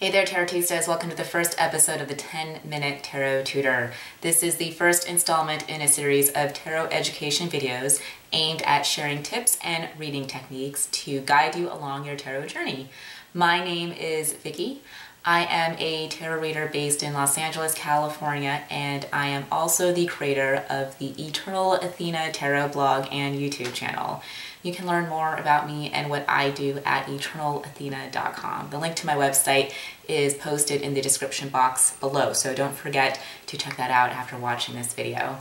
Hey there, Tarot Tuesdays. Welcome to the first episode of the 10-Minute Tarot Tutor. This is the first installment in a series of tarot education videos aimed at sharing tips and reading techniques to guide you along your tarot journey. My name is Vicky. I am a tarot reader based in Los Angeles, California, and I am also the creator of the Eternal Athena Tarot blog and YouTube channel. You can learn more about me and what I do at eternalathena.com. The link to my website is posted in the description box below, so don't forget to check that out after watching this video.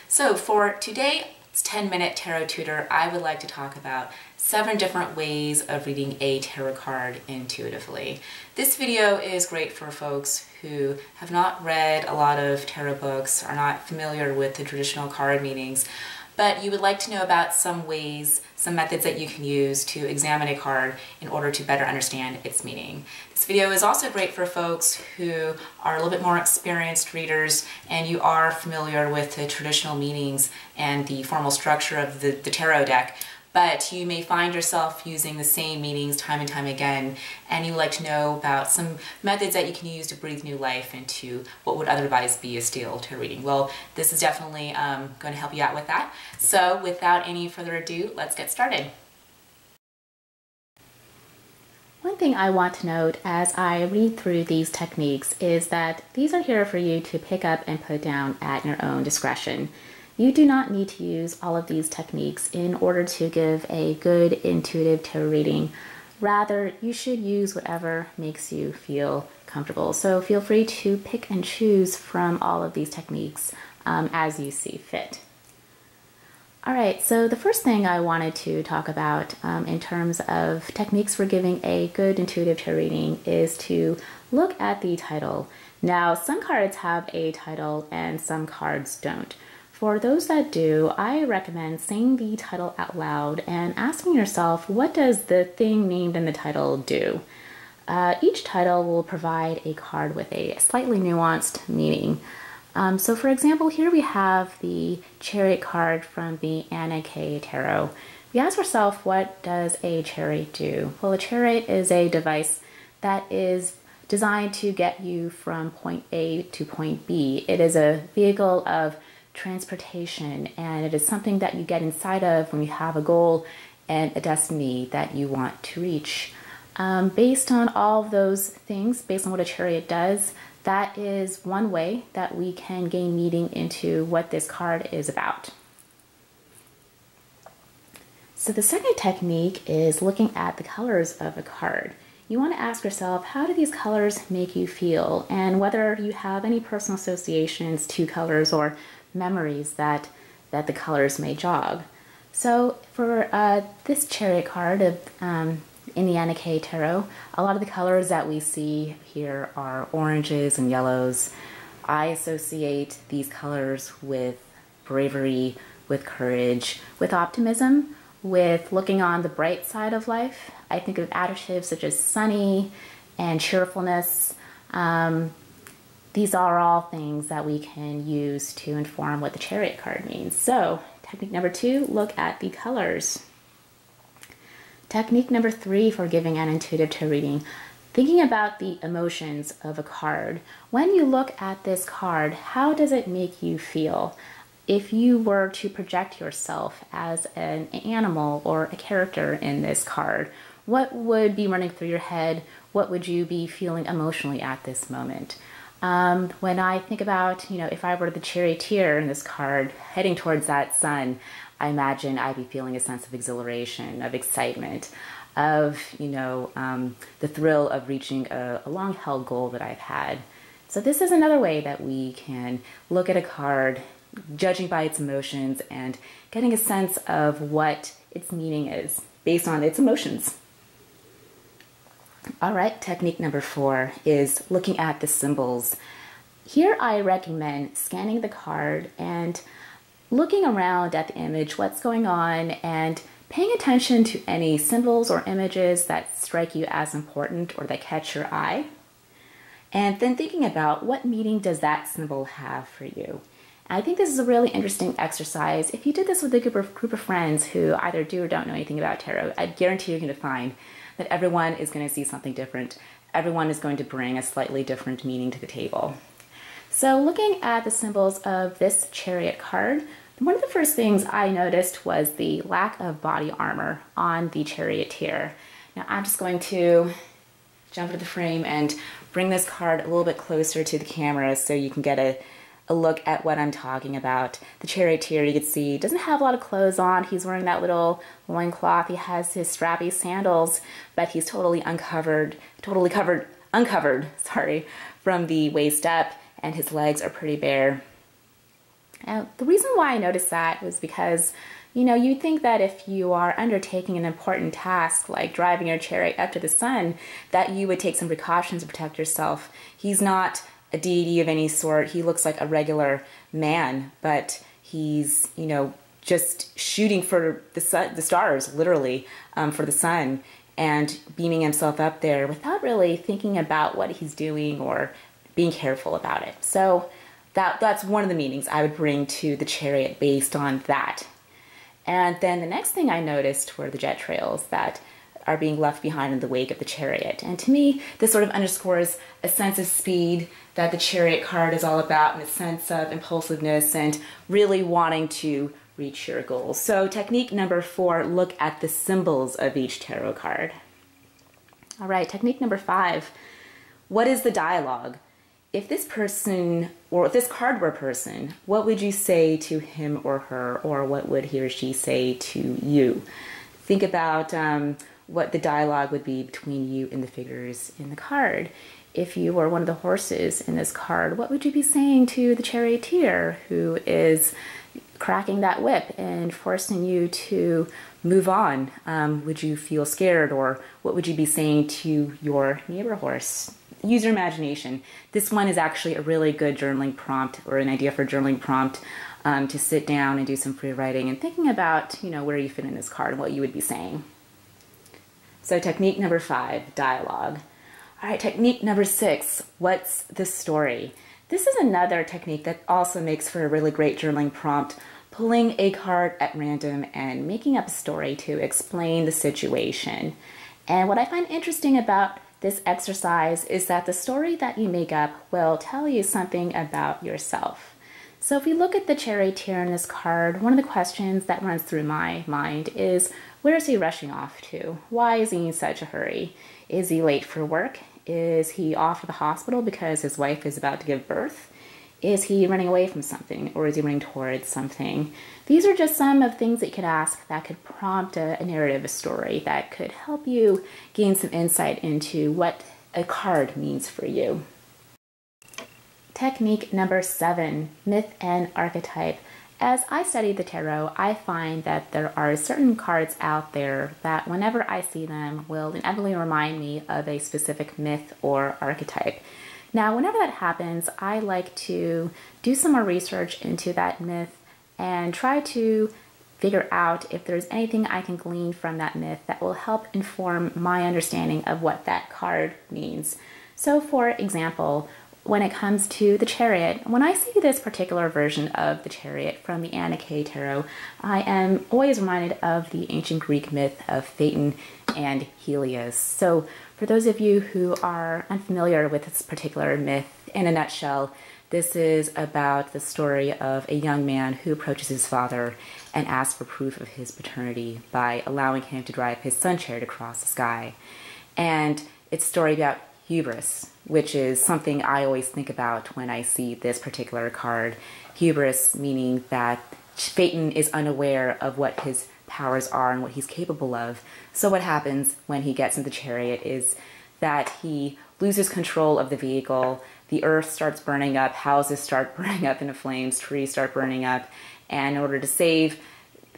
So for today's 10-minute tarot tutor, I would like to talk about 7 different ways of reading a tarot card intuitively. This video is great for folks who have not read a lot of tarot books, are not familiar with the traditional card meanings, but you would like to know about some ways, some methods that you can use to examine a card in order to better understand its meaning. This video is also great for folks who are a little bit more experienced readers and you are familiar with the traditional meanings and the formal structure of the tarot deck, but you may find yourself using the same meanings time and time again, and you would like to know about some methods that you can use to breathe new life into what would otherwise be a stale tarot reading. Well, this is definitely going to help you out with that. So without any further ado, let's get started. One thing I want to note as I read through these techniques is that these are here for you to pick up and put down at your own discretion. You do not need to use all of these techniques in order to give a good intuitive tarot reading. Rather, you should use whatever makes you feel comfortable. So feel free to pick and choose from all of these techniques as you see fit. All right, so the first thing I wanted to talk about in terms of techniques for giving a good intuitive tarot reading is to look at the title. Now, some cards have a title and some cards don't. For those that do, I recommend saying the title out loud and asking yourself, what does the thing named in the title do? Each title will provide a card with a slightly nuanced meaning. So for example, here we have the Chariot card from the Anna K Tarot. We ask ourselves, what does a chariot do? Well, a chariot is a device that is designed to get you from point A to point B. It is a vehicle of transportation, and it is something that you get inside of when you have a goal and a destiny that you want to reach. Based on all of those things, based on what a chariot does, that is one way that we can gain meaning into what this card is about. So the second technique is looking at the colors of a card. You want to ask yourself, how do these colors make you feel, and whether you have any personal associations to colors or memories that the colors may jog. So for this Chariot card of in the Anna K Tarot, a lot of the colors that we see here are oranges and yellows. I associate these colors with bravery, with courage, with optimism, with looking on the bright side of life. I think of adjectives such as sunny and cheerfulness. These are all things that we can use to inform what the Chariot card means. So, technique number 2, look at the colors. Technique number 3 for giving an intuitive tarot reading, thinking about the emotions of a card. When you look at this card, how does it make you feel? If you were to project yourself as an animal or a character in this card, what would be running through your head? What would you be feeling emotionally at this moment? When I think about, if I were the charioteer in this card heading towards that sun, I imagine I'd be feeling a sense of exhilaration, of excitement, of, the thrill of reaching a long-held goal that I've had. So this is another way that we can look at a card, judging by its emotions and getting a sense of what its meaning is based on its emotions. All right, technique number 4 is looking at the symbols. Here I recommend scanning the card and looking around at the image, what's going on, and paying attention to any symbols or images that strike you as important or that catch your eye. And then thinking about what meaning does that symbol have for you. And I think this is a really interesting exercise. If you did this with a group of friends who either do or don't know anything about tarot, I guarantee you're going to find that everyone is going to see something different everyone is going to bring a slightly different meaning to the table. So looking at the symbols of this Chariot card, one of the first things I noticed was the lack of body armor on the charioteer. Now I'm just going to jump into the frame and bring this card a little bit closer to the camera so you can get a look at what I'm talking about. The charioteer, you can see, doesn't have a lot of clothes on. He's wearing that little loincloth. He has his strappy sandals, but he's totally uncovered from the waist up, and his legs are pretty bare. Now, the reason why I noticed that was because, you know, you'd think that if you are undertaking an important task like driving your chariot up to the sun, that you would take some precautions to protect yourself. He's not a deity of any sort. He looks like a regular man, but he's, you know, just shooting for the sun, the stars, literally, for the sun, and beaming himself up there without really thinking about what he's doing or being careful about it. So that's one of the meanings I would bring to the chariot based on that. And then the next thing I noticed were the jet trails that are being left behind in the wake of the chariot. And to me, this sort of underscores a sense of speed that the chariot card is all about, and a sense of impulsiveness and really wanting to reach your goals. So technique number 4, look at the symbols of each tarot card. All right, technique number 5, what is the dialogue? If this person, or if this card were a person, what would you say to him or her, or what would he or she say to you? Think about what the dialogue would be between you and the figures in the card. If you were one of the horses in this card, what would you be saying to the charioteer who is cracking that whip and forcing you to move on? Would you feel scared, or what would you be saying to your neighbor horse? Use your imagination. This one is actually a really good journaling prompt, or an idea for a journaling prompt, to sit down and do some free writing and thinking about, you know, where you fit in this card and what you would be saying. So technique number 5, dialogue. All right, technique number 6, what's the story? This is another technique that also makes for a really great journaling prompt, pulling a card at random and making up a story to explain the situation. And what I find interesting about this exercise is that the story that you make up will tell you something about yourself. So if we look at the charioteer in this card, one of the questions that runs through my mind is, where is he rushing off to? Why is he in such a hurry? Is he late for work? Is he off to the hospital because his wife is about to give birth? Is he running away from something, or is he running towards something? These are just some of things that you could ask that could prompt a narrative, a story that could help you gain some insight into what a card means for you. Technique number 7, myth and archetype. As I study the tarot, I find that there are certain cards out there that whenever I see them will inevitably remind me of a specific myth or archetype. Now, whenever that happens, I like to do some more research into that myth and try to figure out if there's anything I can glean from that myth that will help inform my understanding of what that card means. So, for example, when it comes to the Chariot, when I see this particular version of the Chariot from the Anna K Tarot, I am always reminded of the ancient Greek myth of Phaeton and Helios. So for those of you who are unfamiliar with this particular myth, in a nutshell, this is about the story of a young man who approaches his father and asks for proof of his paternity by allowing him to drive his sun chariot across the sky. And it's a story about hubris, which is something I always think about when I see this particular card. Hubris meaning that Phaeton is unaware of what his powers are and what he's capable of. So what happens when he gets in the chariot is that he loses control of the vehicle, the earth starts burning up, houses start burning up into flames, trees start burning up, and in order to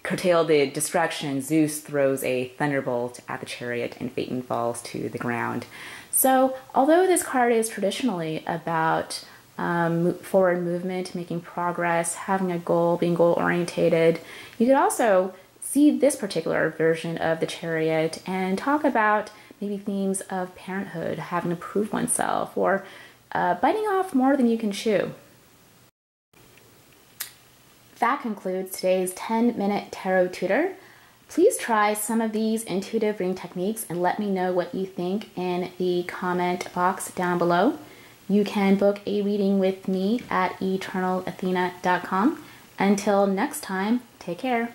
curtail the destruction, Zeus throws a thunderbolt at the chariot and Phaeton falls to the ground. So although this card is traditionally about forward movement, making progress, having a goal, being goal-orientated, you could also see this particular version of the Chariot and talk about maybe themes of parenthood, having to prove oneself, or biting off more than you can chew. That concludes today's 10-minute tarot tutor. Please try some of these intuitive reading techniques and let me know what you think in the comment box down below. You can book a reading with me at eternalathena.com. Until next time, take care.